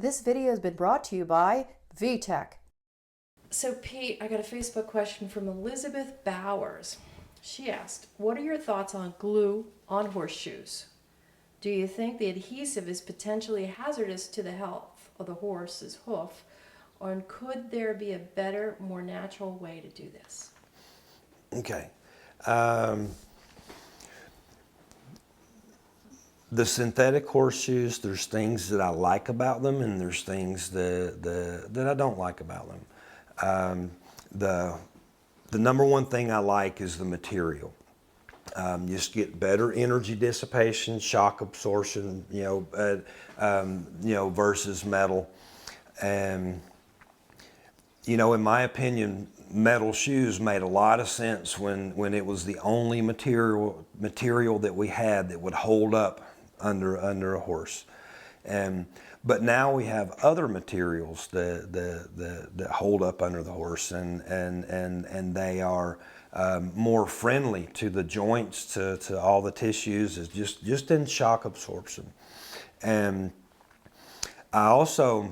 This video has been brought to you by VTech. So Pete, I got a Facebook question from Elizabeth Bauers. She asked, what are your thoughts on glue on horseshoes? Do you think the adhesive is potentially hazardous to the health of the horse's hoof? Or could there be a better, more natural way to do this? Okay. The synthetic horseshoes, there's things that I like about them and there's things that I don't like about them. The number one thing I like is the material. You just get better energy dissipation, shock absorption, versus metal. And in my opinion, metal shoes made a lot of sense when it was the only material that we had that would hold up under a horse. But now we have other materials that hold up under the horse, and they are more friendly to the joints, to all the tissues, is just in shock absorption. And I also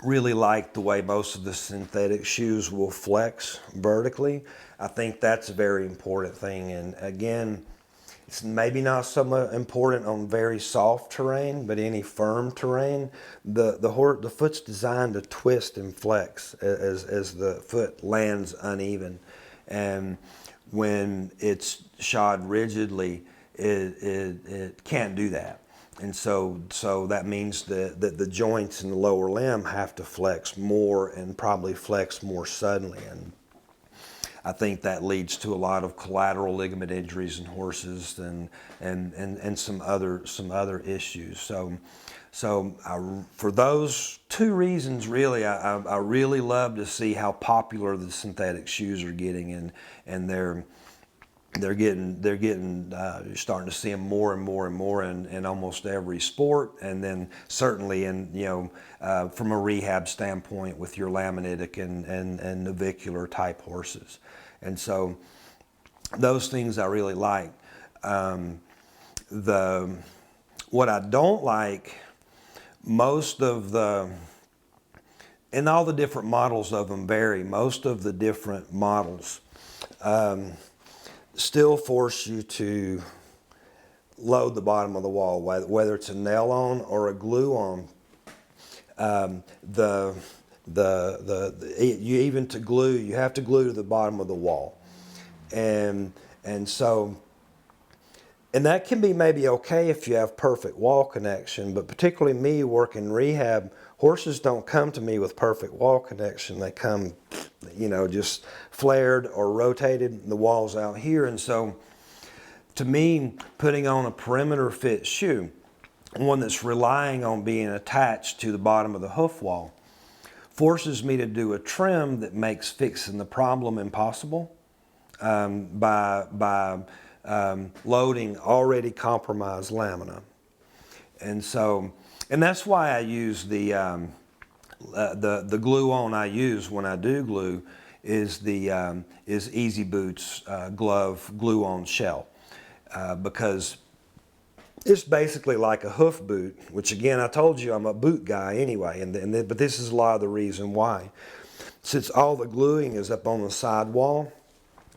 really like the way most of the synthetic shoes will flex vertically. I think that's a very important thing. And again, it's maybe not so much important on very soft terrain, but any firm terrain, the foot's designed to twist and flex as the foot lands uneven. And when it's shod rigidly, it can't do that. And so that means that the joints in the lower limb have to flex more and probably flex more suddenly. And I think that leads to a lot of collateral ligament injuries in horses and some other issues. For those two reasons, really, I really love to see how popular the synthetic shoes are getting, and you're starting to see them more and more and more in almost every sport, and then certainly from a rehab standpoint with your laminitic and navicular type horses. And so those things I really like. What I don't like, and all the different models of them vary, most of the different models still force you to load the bottom of the wall, whether it's a nail on or a glue on. You have to glue to the bottom of the wall, and that can be maybe okay if you have perfect wall connection, but particularly me working rehab, horses don't come to me with perfect wall connection. They come, just flared or rotated, the wall's out here. And so to me, putting on a perimeter fit shoe, one that's relying on being attached to the bottom of the hoof wall, forces me to do a trim that makes fixing the problem impossible by loading already compromised lamina. And that's why I use the glue on I use when I do glue is Easy Boots glove glue on shell, because it's basically like a hoof boot, which again, I told you I'm a boot guy anyway, but this is a lot of the reason why. Since all the gluing is up on the side wall,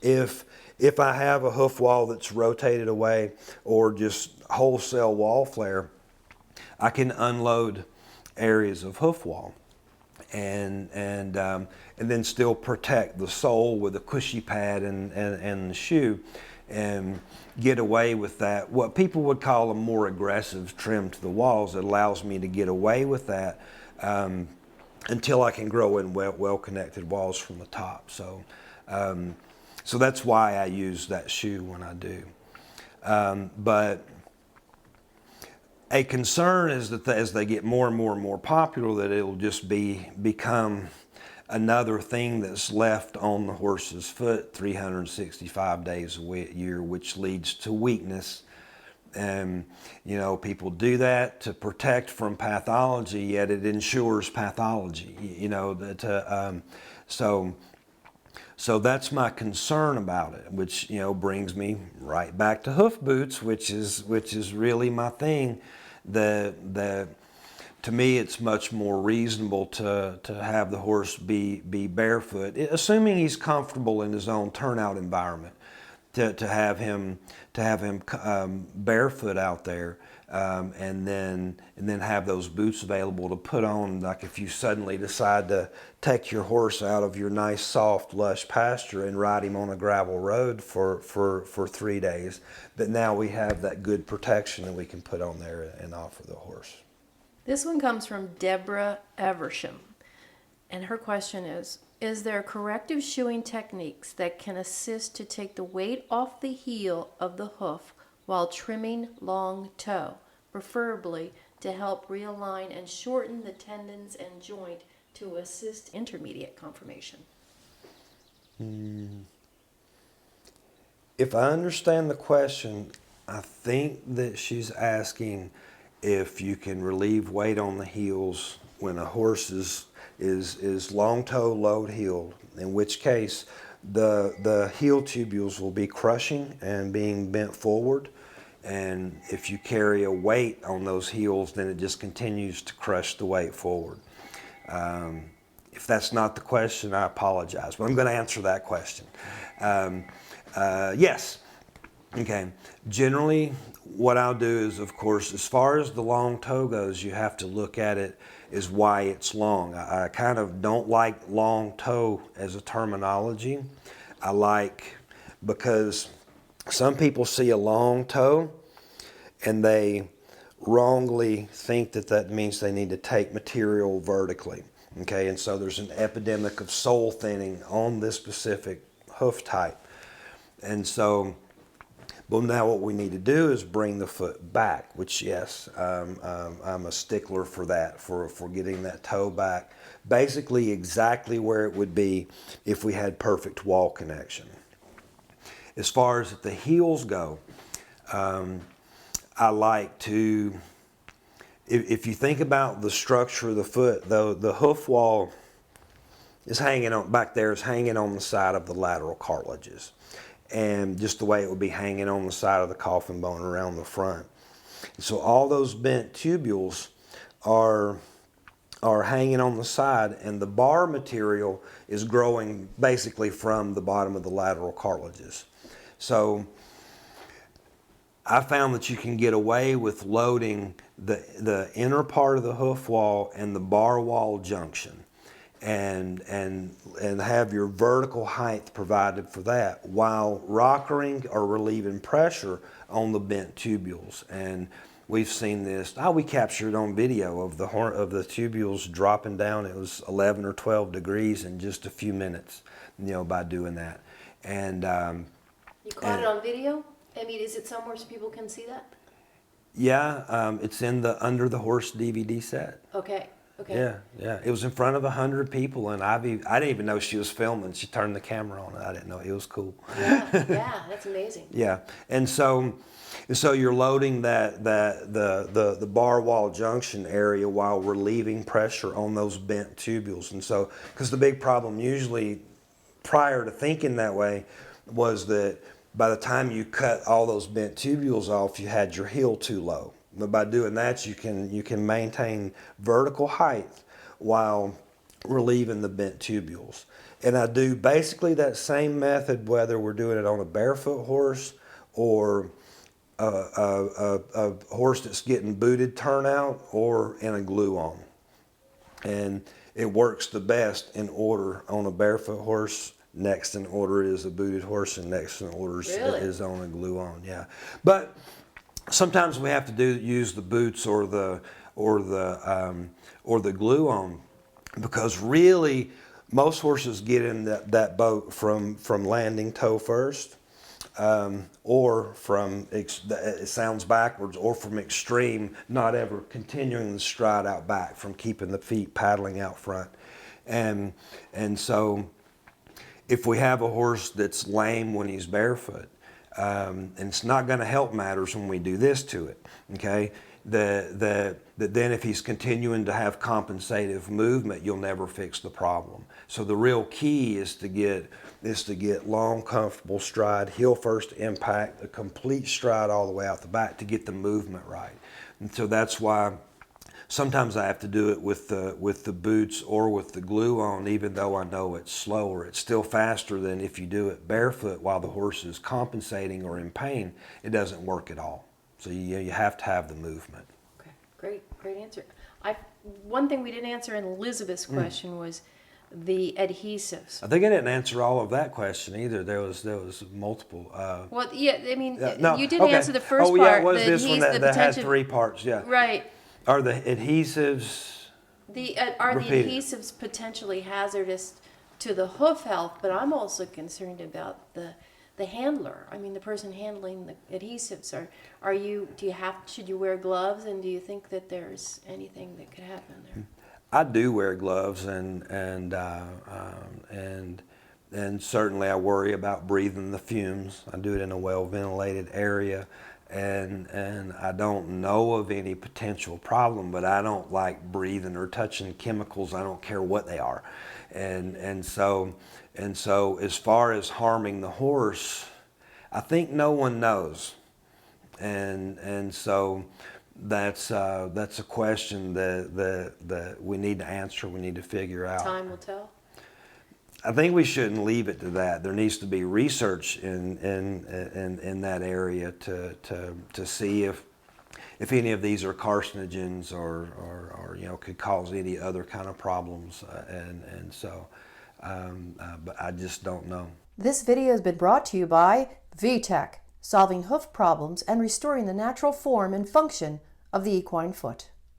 if I have a hoof wall that's rotated away or just wholesale wall flare, I can unload areas of hoof wall and then still protect the sole with a cushy pad and the shoe, and get away with that, what people would call a more aggressive trim to the walls. It allows me to get away with that until I can grow in well-connected walls from the top. So that's why I use that shoe when I do. But a concern is that as they get more and more and more popular, that it'll just become another thing that's left on the horse's foot 365 days a year, which leads to weakness. And people do that to protect from pathology, yet it ensures pathology. So that's my concern about it, which brings me right back to hoof boots, which is really my thing. to me, it's much more reasonable to have the horse be barefoot, assuming he's comfortable in his own turnout environment. To have him barefoot out there, and then have those boots available to put on. Like if you suddenly decide to take your horse out of your nice, soft, lush pasture and ride him on a gravel road for 3 days, that now we have that good protection that we can put on there and offer the horse. This one comes from Deborah Eversham, and her question is there corrective shoeing techniques that can assist to take the weight off the heel of the hoof while trimming long toe, preferably to help realign and shorten the tendons and joint to assist intermediate conformation? If I understand the question, I think that she's asking if you can relieve weight on the heels when a horse is long toe, low heeled, in which case the heel tubules will be crushing and being bent forward. And if you carry a weight on those heels, then it just continues to crush the weight forward. If that's not the question, I apologize, but I'm going to answer that question. Yes. Okay. Generally, what I'll do is, of course, as far as the long toe goes, you have to look at it as why it's long. I kind of don't like long toe as a terminology. I like, because some people see a long toe and they wrongly think that that means they need to take material vertically. Okay, and so there's an epidemic of sole thinning on this specific hoof type. And so, well, now what we need to do is bring the foot back, which, yes, I'm a stickler for that, for getting that toe back, basically exactly where it would be if we had perfect wall connection. As far as the heels go, I like to, if you think about the structure of the foot, the hoof wall is hanging on, back there is hanging on the side of the lateral cartilages. And just the way it would be hanging on the side of the coffin bone around the front. So all those bent tubules are hanging on the side, and the bar material is growing basically from the bottom of the lateral cartilages. So I found that you can get away with loading the inner part of the hoof wall and the bar wall junction, and have your vertical height provided for that, while rockering or relieving pressure on the bent tubules. And we've seen this. We captured it on video of the tubules dropping down. It was 11 or 12 degrees in just a few minutes, by doing that. And you caught it on video? I mean, is it somewhere so people can see that? Yeah, it's in the Under the Horse DVD set. Okay. Yeah. It was in front of 100 people, and I didn't even know she was filming. She turned the camera on, and I didn't know. It was cool. Yeah, that's amazing. Yeah, and so you're loading the bar wall junction area while relieving pressure on those bent tubules. And so, because the big problem usually prior to thinking that way was that by the time you cut all those bent tubules off, you had your heel too low. But by doing that, you can maintain vertical height while relieving the bent tubules. And I do basically that same method whether we're doing it on a barefoot horse or a horse that's getting booted turnout or in a glue on. And it works the best in order on a barefoot horse. Next in order is a booted horse, and next in order is on a glue on. Yeah, but sometimes we have to use the boots or the glue on, because really most horses get in that boat from landing toe first, or from, it sounds backwards, or from extreme, not ever continuing the stride out back, from keeping the feet paddling out front. And so if we have a horse that's lame when he's barefoot, and it's not going to help matters when we do this to it, okay? That then if he's continuing to have compensative movement, you'll never fix the problem. So the real key is to get long, comfortable stride, heel first impact, a complete stride all the way out the back to get the movement right. And so that's why Sometimes I have to do it with the boots or with the glue on, even though I know it's slower. It's still faster than if you do it barefoot while the horse is compensating or in pain. It doesn't work at all. So you have to have the movement. Okay, great answer. One thing we didn't answer in Elizabeth's question was the adhesives. I think I didn't answer all of that question either. There was multiple. Well, yeah, I mean, No, you did okay. answer the first oh, part. yeah, it was this one that had potential- 3 parts. Yeah. Right. Are the adhesives? Are the Repeat it. adhesives potentially hazardous to the hoof health? But I'm also concerned about the handler. I mean, the person handling the adhesives. Should you wear gloves? And do you think that there's anything that could happen there? I do wear gloves, and certainly I worry about breathing the fumes. I do it in a well ventilated area. And I don't know of any potential problem, but I don't like breathing or touching chemicals. I don't care what they are, and so as far as harming the horse, I think no one knows, and so that's a question that we need to answer. We need to figure out. Time will tell. I think we shouldn't leave it to that. There needs to be research in that area to see if any of these are carcinogens or could cause any other kind of problems, but I just don't know. This video has been brought to you by VTech, solving hoof problems and restoring the natural form and function of the equine foot.